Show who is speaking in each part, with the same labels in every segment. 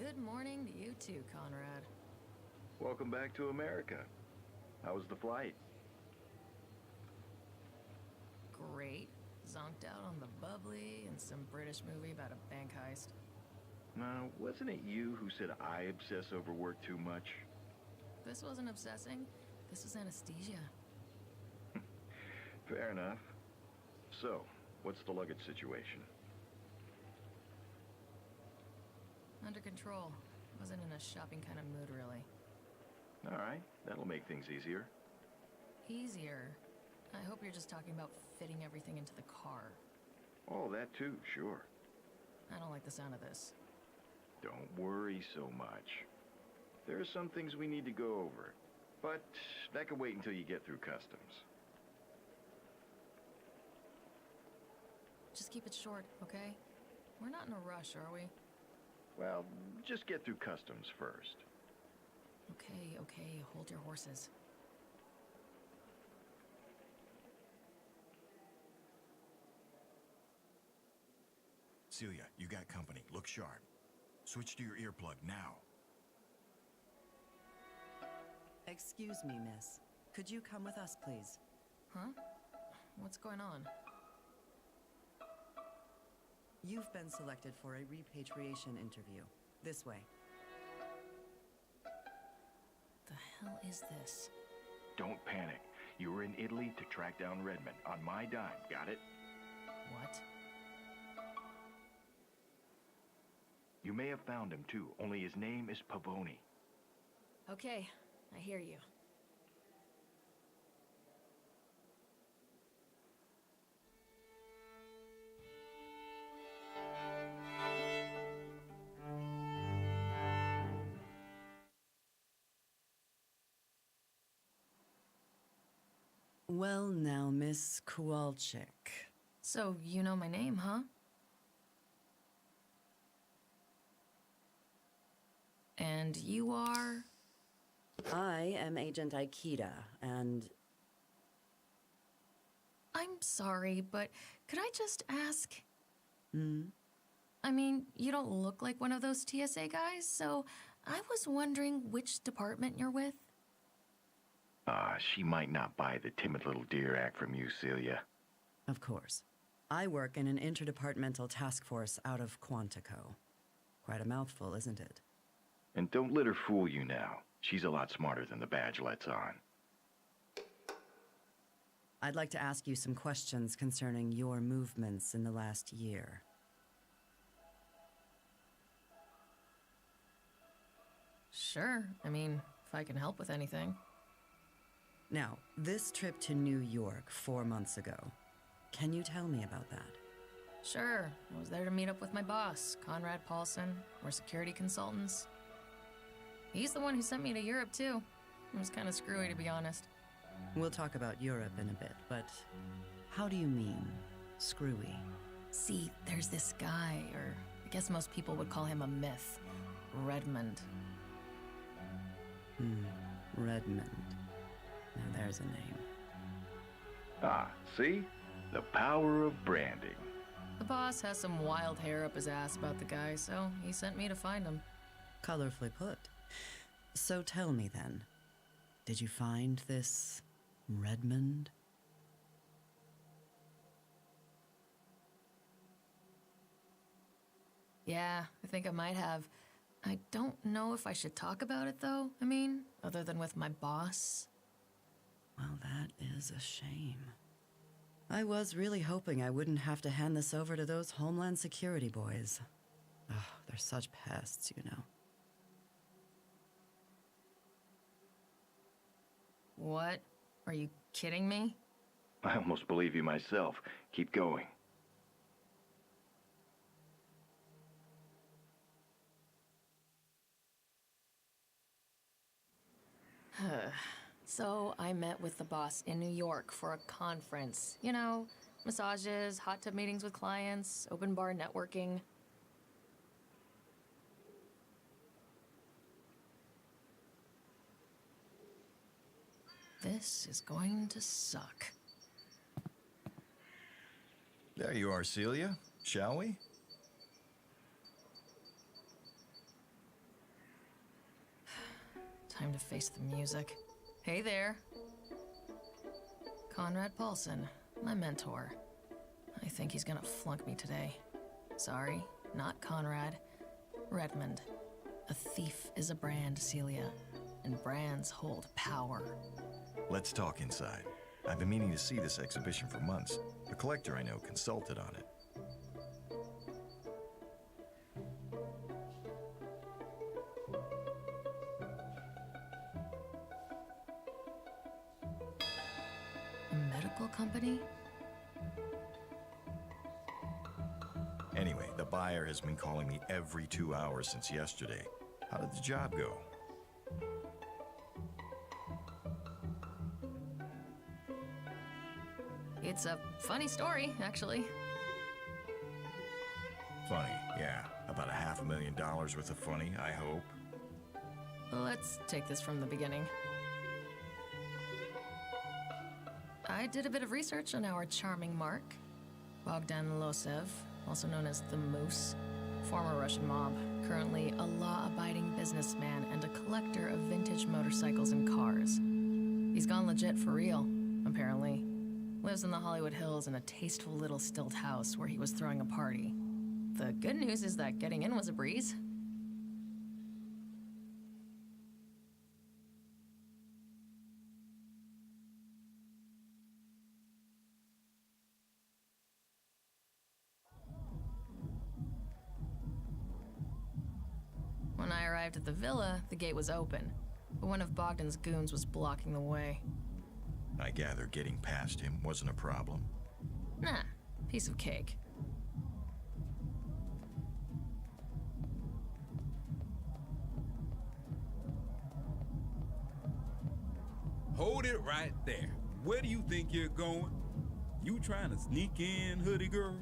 Speaker 1: Good morning to you too, Conrad.
Speaker 2: Welcome back to America. How was the flight?
Speaker 1: Great. Zonked out on the bubbly and some British movie about a bank heist.
Speaker 2: Now, wasn't it you who said I obsess over work too much?
Speaker 1: This wasn't obsessing. This was anesthesia.
Speaker 2: Fair enough. So, what's the luggage situation?
Speaker 1: Under control. Wasn't in a shopping kind of mood, really.
Speaker 2: All right, that'll make things easier.
Speaker 1: Easier? I hope you're just talking about fitting everything into the car.
Speaker 2: Oh, that too, sure.
Speaker 1: I don't like the sound of this.
Speaker 2: Don't worry so much. There are some things we need to go over, but that can wait until you get through customs.
Speaker 1: Just keep it short, okay? We're not in a rush, are we?
Speaker 2: Well, just get through customs first.
Speaker 1: Okay, hold your horses.
Speaker 3: Celia, you got company. Look sharp. Switch to your earplug now.
Speaker 4: Excuse me, miss. Could you come with us, please?
Speaker 1: Huh? What's going on?
Speaker 4: You've been selected for a repatriation interview. This way.
Speaker 1: The hell is this?
Speaker 2: Don't panic. You were in Italy to track down Redmond on my dime, got it?
Speaker 1: What?
Speaker 2: You may have found him too, only his name is Pavoni.
Speaker 1: Okay, I hear you.
Speaker 4: Well now, Miss Kowalczyk.
Speaker 1: So, you know my name, huh? And you are?
Speaker 4: I am Agent Aikida, and...
Speaker 1: I'm sorry, but could I just ask?
Speaker 4: Hmm?
Speaker 1: I mean, you don't look like one of those TSA guys, so I was wondering which department you're with.
Speaker 2: She might not buy the timid little deer act from you, Celia.
Speaker 4: Of course. I work in an interdepartmental task force out of Quantico. Quite a mouthful, isn't it?
Speaker 2: And don't let her fool you now. She's a lot smarter than the badge lets on.
Speaker 4: I'd like to ask you some questions concerning your movements in the last year.
Speaker 1: Sure, I mean, if I can help with anything.
Speaker 4: Now, this trip to New York 4 months ago, can you tell me about that?
Speaker 1: Sure, I was there to meet up with my boss, Conrad Paulson. We're security consultants. He's the one who sent me to Europe, too. It was kind of screwy, to be honest.
Speaker 4: We'll talk about Europe in a bit, but how do you mean, screwy?
Speaker 1: See, there's this guy, or I guess most people would call him a myth. Redmond.
Speaker 4: Redmond. Now there's a name.
Speaker 2: See? The power of branding.
Speaker 1: The boss has some wild hair up his ass about the guy, so he sent me to find him.
Speaker 4: Colorfully put. So tell me then, did you find this Redmond?
Speaker 1: Yeah, I think I might have. I don't know if I should talk about it, though, I mean, other than with my boss.
Speaker 4: Well, that is a shame. I was really hoping I wouldn't have to hand this over to those Homeland Security boys. Ugh, they're such pests, you know.
Speaker 1: What? Are you kidding me?
Speaker 2: I almost believe you myself. Keep going.
Speaker 1: So I met with the boss in New York for a conference. You know, massages, hot tub meetings with clients, open bar networking. This is going to suck.
Speaker 3: There you are, Celia. Shall we?
Speaker 1: Time to face the music. Hey there. Conrad Paulson, my mentor. I think he's gonna flunk me today. Sorry, not Conrad. Redmond. A thief is a brand, Celia, and brands hold power.
Speaker 3: Let's talk inside. I've been meaning to see this exhibition for months. A collector I know consulted on it.
Speaker 1: A medical company?
Speaker 3: Anyway, the buyer has been calling me every 2 hours since yesterday. How did the job go?
Speaker 1: It's a funny story, actually.
Speaker 3: Funny, yeah. About $500,000 worth of funny, I hope.
Speaker 1: Let's take this from the beginning. I did a bit of research on our charming Mark, Bogdan Losev, also known as the Moose, former Russian mob, currently a law-abiding businessman and a collector of vintage motorcycles and cars. He's gone legit for real, apparently. Lives in the Hollywood Hills in a tasteful little stilt house where he was throwing a party. The good news is that getting in was a breeze. When I arrived at the villa, the gate was open, but one of Bogdan's goons was blocking the way.
Speaker 3: I gather getting past him wasn't a problem.
Speaker 1: Nah, piece of cake.
Speaker 5: Hold it right there. Where do you think you're going? You trying to sneak in, hoodie girl?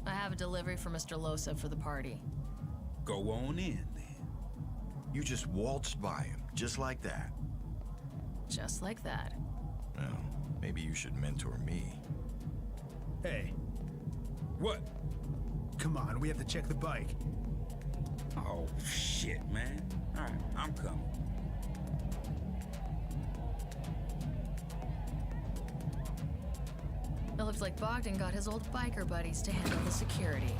Speaker 1: I have a delivery for Mr. Losev for the party.
Speaker 5: Go on in, then.
Speaker 3: You just waltzed by him, just like that.
Speaker 1: Just like that.
Speaker 3: Well, maybe you should mentor me.
Speaker 6: Hey,
Speaker 5: What?
Speaker 6: come on, we have to check the bike.
Speaker 5: Oh, shit, man. All right, I'm coming.
Speaker 1: It looks like Bogdan got his old biker buddies to handle the security.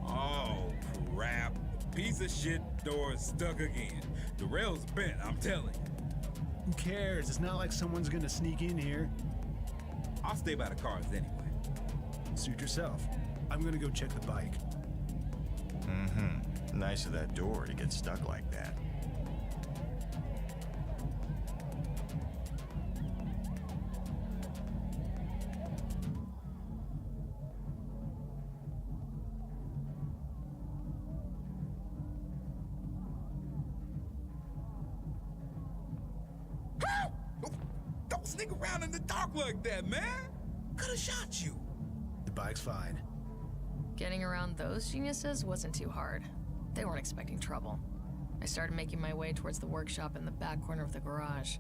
Speaker 5: Oh, crap. Piece of shit door is stuck again. The rail's bent, I'm telling you.
Speaker 6: Who cares? It's not like someone's gonna sneak in here.
Speaker 5: I'll stay by the cars anyway.
Speaker 6: Suit yourself. I'm gonna go check the bike.
Speaker 3: Mm-hmm. Nice of that door to get stuck like that.
Speaker 5: Don't sneak around in the dark like that, man. Could've shot you.
Speaker 6: The bike's fine.
Speaker 1: Getting around those geniuses wasn't too hard. They weren't expecting trouble. I started making my way towards the workshop in the back corner of the garage.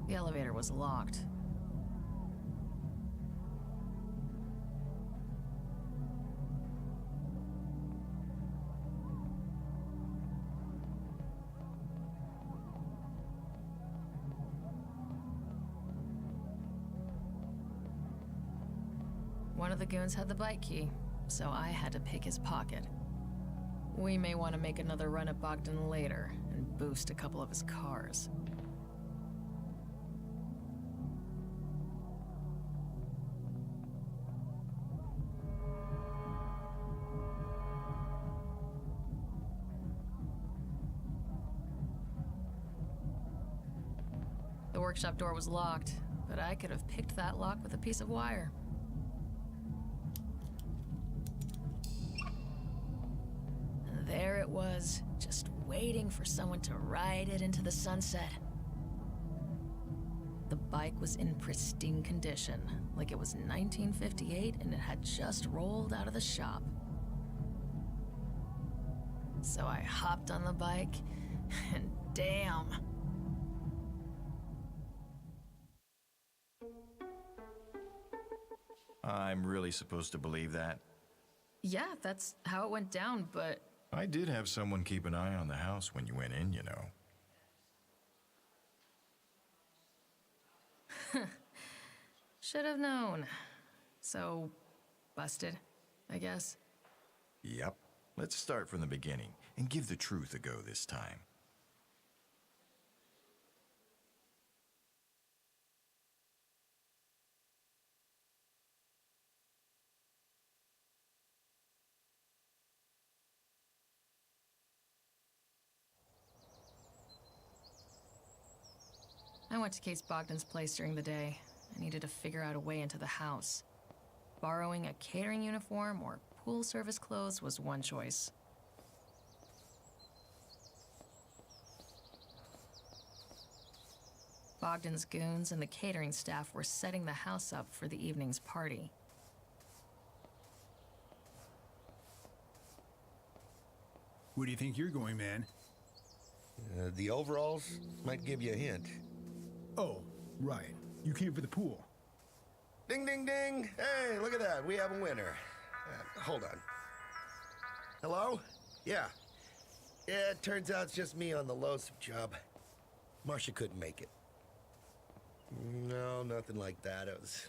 Speaker 1: The elevator was locked. One of the goons had the bike key, so I had to pick his pocket. We may want to make another run at Bogdan later and boost a couple of his cars. The workshop door was locked, but I could have picked that lock with a piece of wire. And there it was, just waiting for someone to ride it into the sunset. The bike was in pristine condition, like it was 1958 and it had just rolled out of the shop. So I hopped on the bike, and damn.
Speaker 3: I'm really supposed to believe that?
Speaker 1: Yeah, that's how it went down, but
Speaker 3: I did have someone keep an eye on the house when you went in, you know.
Speaker 1: should have known. So, busted, I guess.
Speaker 3: Yep. Let's start from the beginning and give the truth a go this time.
Speaker 1: I went to Case Bogdan's place during the day. I needed to figure out a way into the house. Borrowing a catering uniform or pool service clothes was one choice. Bogdan's goons and the catering staff were setting the house up for the evening's party.
Speaker 6: Where do you think you're going, man?
Speaker 7: The overalls might give you a hint.
Speaker 6: Oh, right. You came for the pool.
Speaker 7: Ding, ding, ding. Hey, look at that. We have a winner. Hold on. Hello? Yeah. Yeah, it turns out it's just me on the Losip job. Marcia couldn't make it. No, nothing like that. It was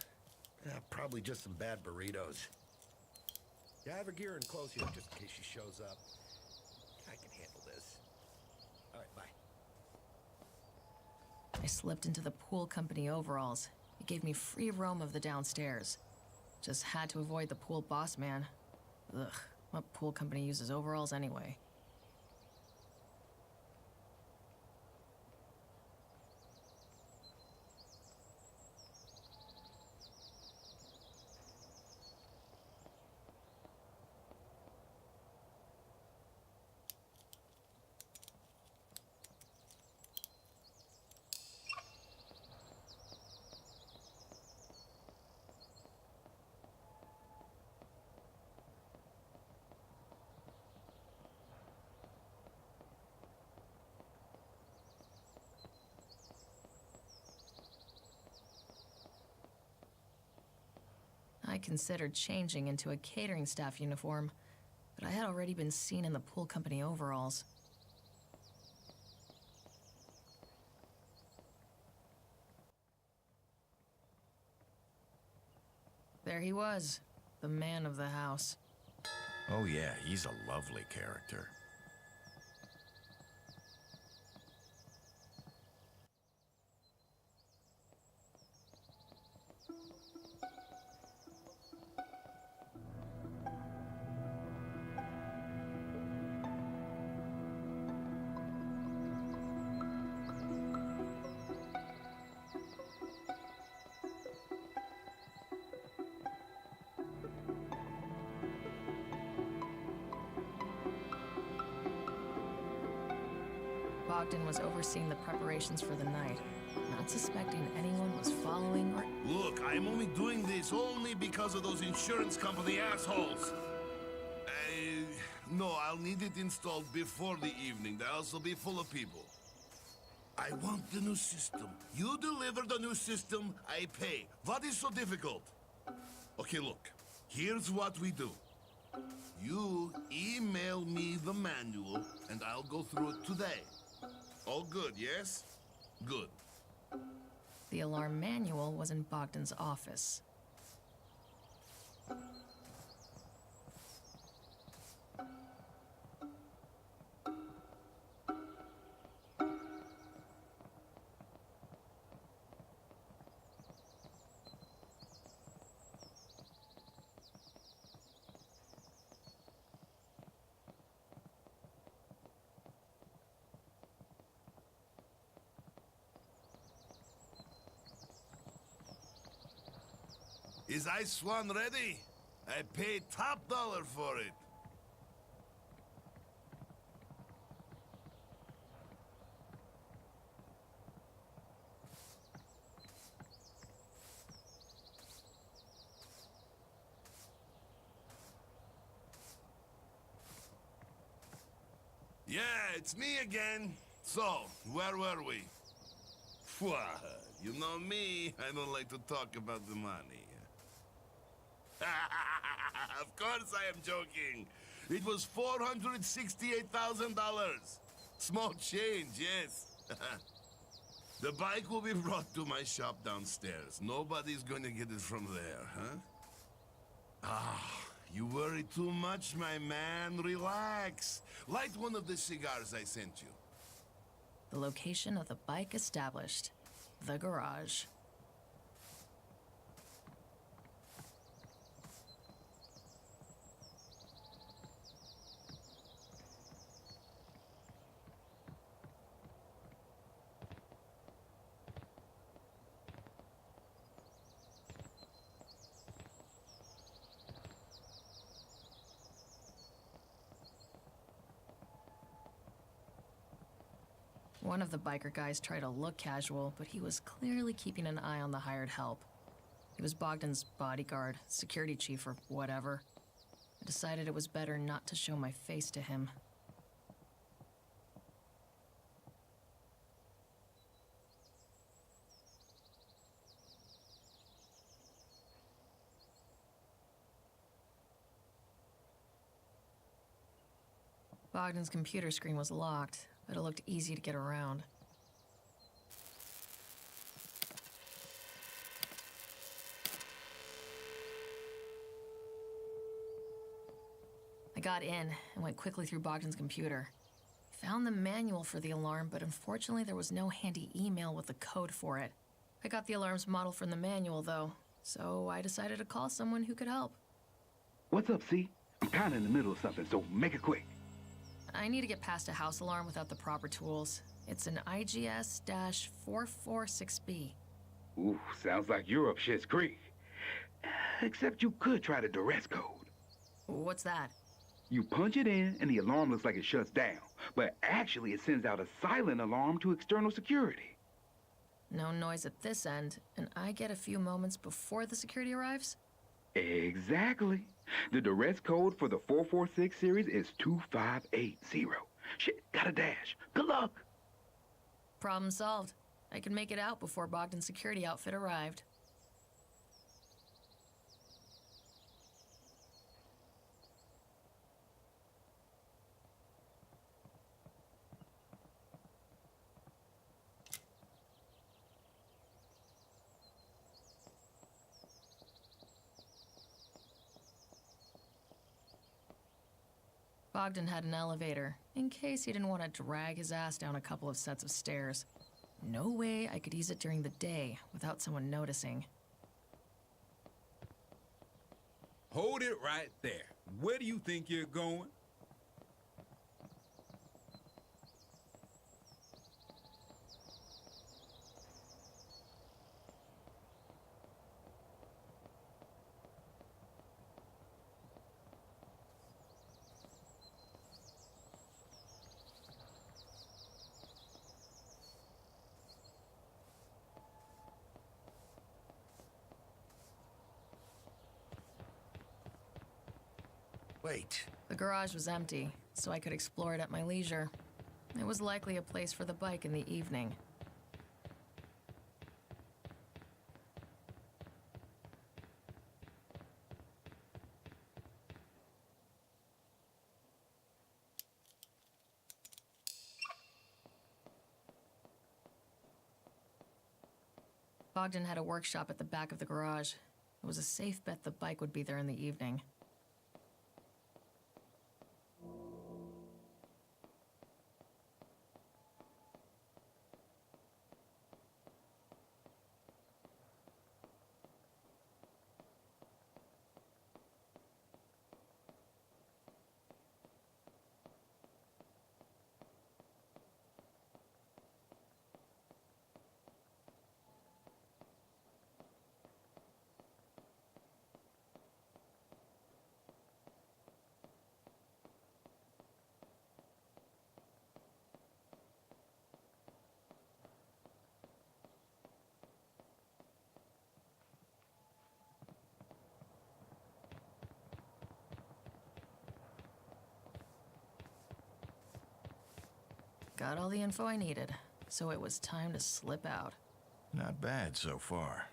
Speaker 7: probably just some bad burritos. Yeah, I have her gear and clothes here just in case she shows up. I can handle this. All right, bye.
Speaker 1: I slipped into the pool company overalls. It gave me free roam of the downstairs. Just had to avoid the pool boss man. Ugh, what pool company uses overalls anyway? I considered changing into a catering staff uniform, but I had already been seen in the pool company overalls. There he was, the man of the house.
Speaker 3: Oh yeah, he's a lovely character.
Speaker 1: Bogdan was overseeing the preparations for the night, not suspecting anyone was following or...
Speaker 8: Look, I'm only doing this only because of those insurance company assholes. No, I'll need it installed before the evening. The house will be full of people. I want the new system. You deliver the new system, I pay. What is so difficult? Okay, look. Here's what we do. You email me the manual, and I'll go through it today. All good, yes? Good.
Speaker 1: The alarm manual was in Bogdan's office.
Speaker 8: Is Ice Swan ready? I paid top dollar for it. it's me again. So, where were we? Phew, you know me, I don't like to talk about the money. Of course I am joking. It was $468,000. Small change, yes. The bike will be brought to my shop downstairs. Nobody's gonna get it from there, huh? Ah, you worry too much, my man. Relax. Light one of the cigars I sent you.
Speaker 1: The location of the bike established. The garage. One of the biker guys tried to look casual, but he was clearly keeping an eye on the hired help. He was Bogdan's bodyguard, security chief, or whatever. I decided it was better not to show my face to him. Bogdan's computer screen was locked, but it looked easy to get around. I got in and went quickly through Bogdan's computer. Found the manual for the alarm, but unfortunately there was no handy email with the code for it. I got the alarm's model from the manual, though, so I decided to call someone who could help.
Speaker 9: What's up, C? I'm kinda in the middle of something, so make it quick.
Speaker 1: I need to get past a house alarm without the proper tools. It's an IGS-446B.
Speaker 9: Ooh, sounds like you're up shit's creek. Except you could try the duress code.
Speaker 1: What's that?
Speaker 9: You punch it in, and the alarm looks like it shuts down. But actually, it sends out a silent alarm to external security.
Speaker 1: No noise at this end, and I get a few moments before the security arrives?
Speaker 9: Exactly. The duress code for the 446 series is 2580. Shit, got a dash. Good luck.
Speaker 1: Problem solved. I can make it out before Bogdan's security outfit arrived. Bogdan had an elevator, in case he didn't want to drag his ass down a couple of sets of stairs. No way I could use it during the day without someone noticing.
Speaker 5: Hold it right there. Where do you think you're going?
Speaker 7: Wait.
Speaker 1: The garage was empty, so I could explore it at my leisure. It was likely a place for the bike in the evening. Bogdan had a workshop at the back of the garage. It was a safe bet the bike would be there in the evening. got all the info I needed, so it was time to slip out.
Speaker 3: Not bad so far.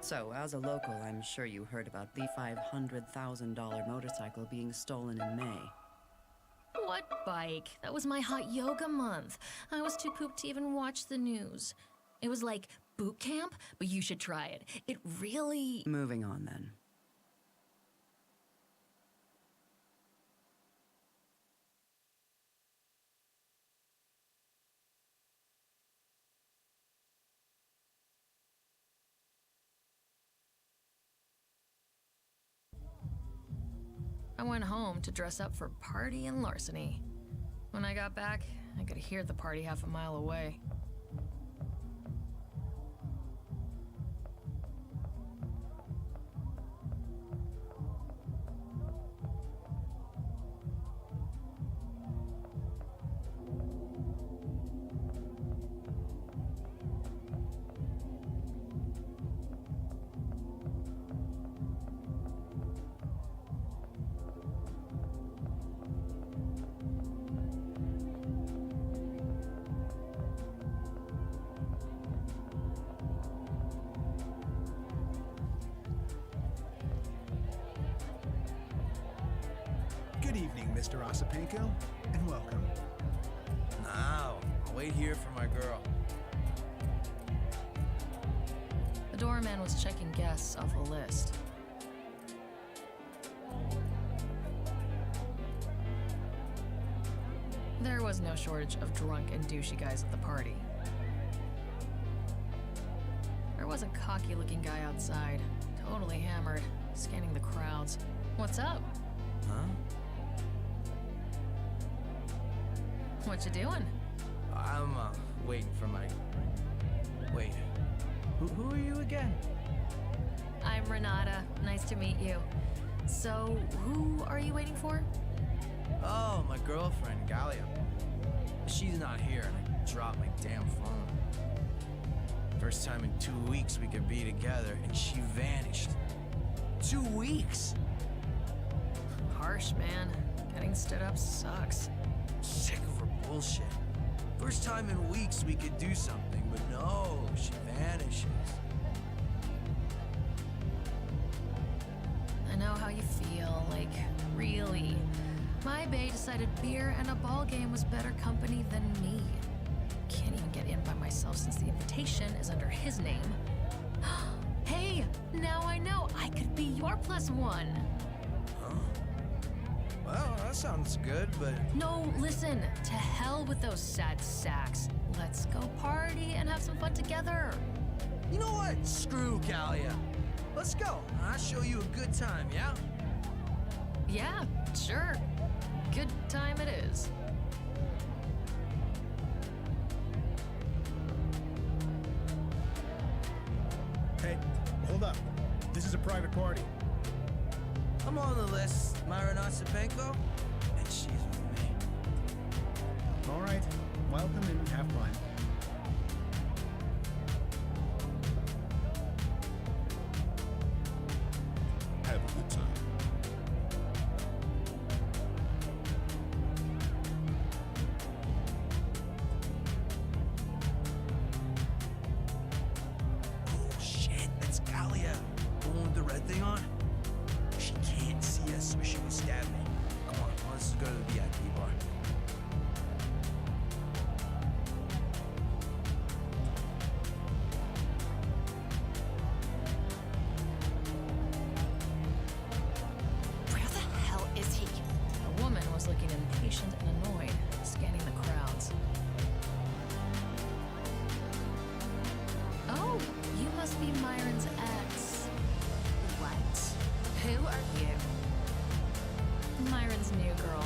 Speaker 4: So, as a local, I'm sure you heard about the $500,000 motorcycle being stolen in May.
Speaker 1: What bike? That was my hot yoga month. I was too pooped to even watch the news. It was like boot camp, but you should try it. It really...
Speaker 4: Moving on, then.
Speaker 1: I went home to dress up for party and larceny. When I got back, I could hear the party half a mile away.
Speaker 6: Good evening, Mr. Ossipenko, and welcome.
Speaker 10: Now, I'll wait here for my girl.
Speaker 1: The doorman was checking guests off a list. There was no shortage of drunk and douchey guys at the party. There was a cocky-looking guy outside, totally hammered, scanning the crowds. What's up?
Speaker 10: Huh?
Speaker 1: What you doing?
Speaker 10: I'm, waiting for my... Wait. Who are you again?
Speaker 1: I'm Renata. Nice to meet you. So, who are you waiting for?
Speaker 10: Oh, my girlfriend, Galia. She's not here, and I dropped my damn phone. First time in 2 weeks we could be together, and she vanished. 2 weeks!
Speaker 1: Harsh, man. Getting stood up sucks.
Speaker 10: Sick of her bullshit. First time in weeks we could do something, but no, she vanishes.
Speaker 1: I know how you feel, like, really. My bae decided beer and a ball game was better company than me. Can't even get in by myself since the invitation is under his name. Hey, now I know I could be your +1.
Speaker 10: Huh? Well, that sounds good, but...
Speaker 1: No, listen, to hell with those sad sacks. Let's go party and have some fun together.
Speaker 10: You know what? Screw Galia. Let's go. I'll show you a good time, yeah?
Speaker 1: Yeah, sure. Good time it is.
Speaker 6: Hey, hold up. This is a private party.
Speaker 10: I'm on the list, Myra Ossipenko, and she's with me.
Speaker 6: All right. Welcome and have fun.
Speaker 8: Have a good time.
Speaker 10: Oh shit, that's Galia. The one with the red thing on? She can't see us or she will stab me. Come on, let's go to the VIP bar.
Speaker 1: Where the hell is he? A woman was looking impatient and annoyed, scanning the crowds. Oh, you must be Myron's ex. What? Who are you? Myron's new girl.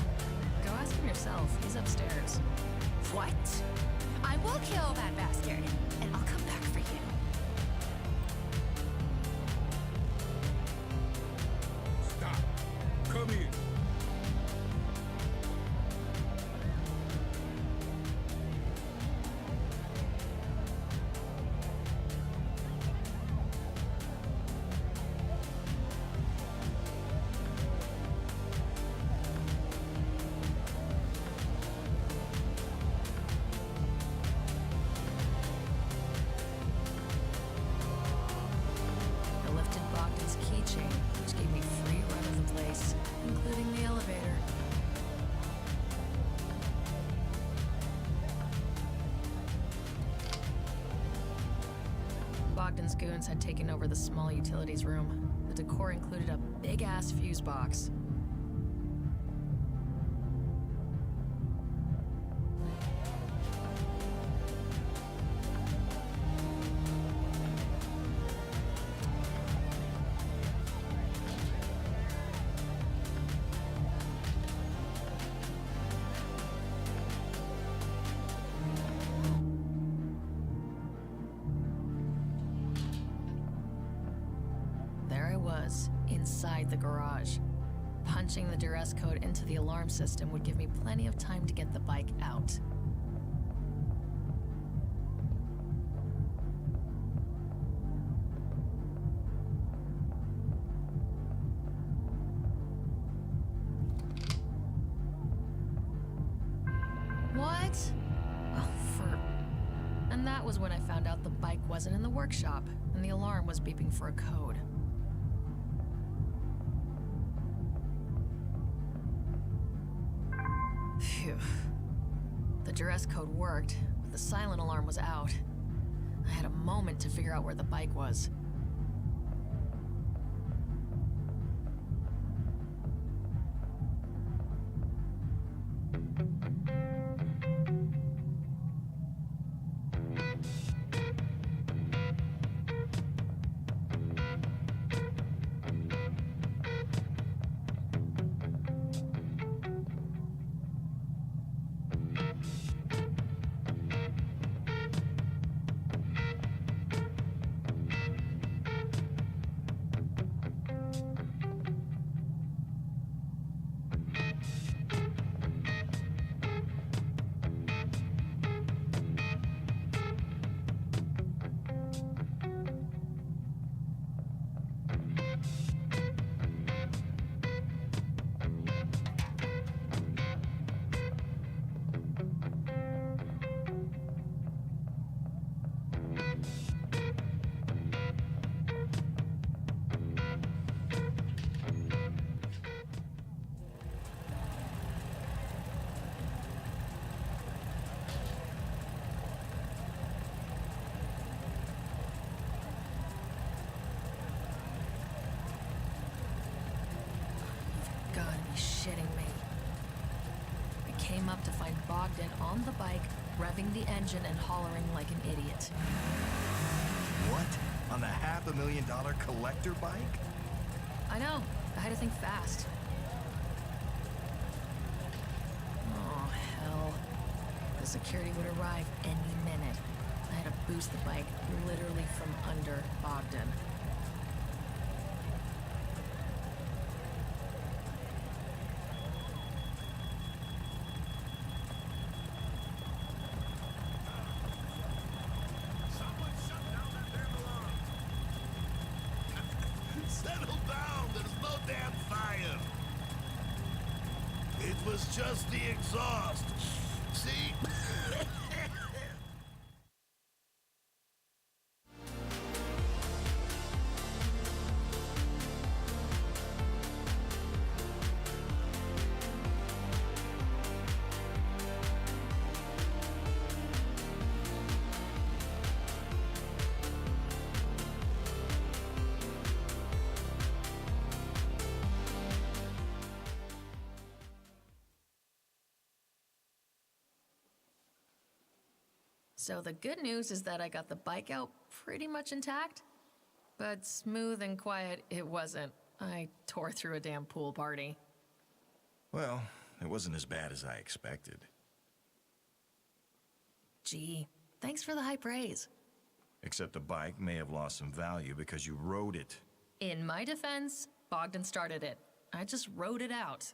Speaker 1: Go ask him yourself. He's upstairs.
Speaker 11: What? I will kill that bastard, and I'll come back for you.
Speaker 5: Stop. Come in.
Speaker 1: Bogdan's goons had taken over the small utilities room. The decor included a big-ass fuse box. Inside the garage. Punching the duress code into the alarm system would give me plenty of time to get the bike out. What? Oh, And that was when I found out the bike wasn't in the workshop, and the alarm was beeping for a code. Phew. The duress code worked, but the silent alarm was out. I had a moment to figure out where the bike was. Shitting me. I came up to find Bogdan on the bike, revving the engine and hollering like an idiot.
Speaker 3: What? On the $500,000 collector bike?
Speaker 1: I know. I had to think fast. Oh, hell. The security would arrive any minute. I had to boost the bike literally from under Bogdan.
Speaker 8: Settle down, there's no damn fire. It was just the exhaust. See?
Speaker 1: So the good news is that I got the bike out pretty much intact, but smooth and quiet it wasn't. I tore through a damn pool party.
Speaker 3: Well, it wasn't as bad as I expected.
Speaker 1: Gee, thanks for the high praise.
Speaker 3: Except the bike may have lost some value because you rode it.
Speaker 1: In my defense, Bogdan started it. I just rode it out.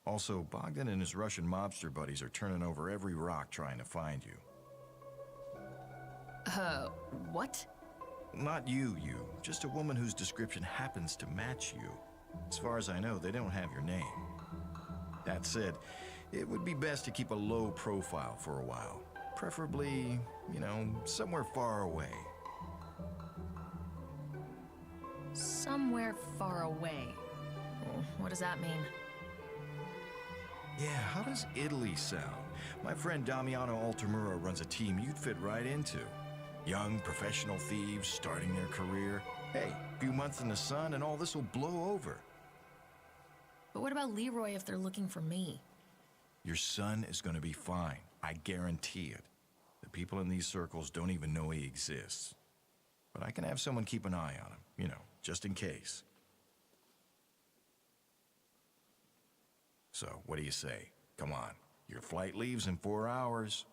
Speaker 3: Also, Bogdan and his Russian mobster buddies are turning over every rock trying to find you.
Speaker 1: What?
Speaker 3: Not you. Just a woman whose description happens to match you. As far as I know, they don't have your name. That said, it would be best to keep a low profile for a while. Preferably, somewhere far away.
Speaker 1: Somewhere far away. What does that mean?
Speaker 3: Yeah, how does Italy sound? My friend Damiano Altamura runs a team you'd fit right into. Young professional thieves starting their career. Hey, a few months in the sun and all this will blow over.
Speaker 1: But what about Leroy if they're looking for me?
Speaker 3: Your son is going to be fine. I guarantee it. The people in these circles don't even know he exists. But I can have someone keep an eye on him, you know, just in case. So, what do you say? Come on. Your flight leaves in 4 hours.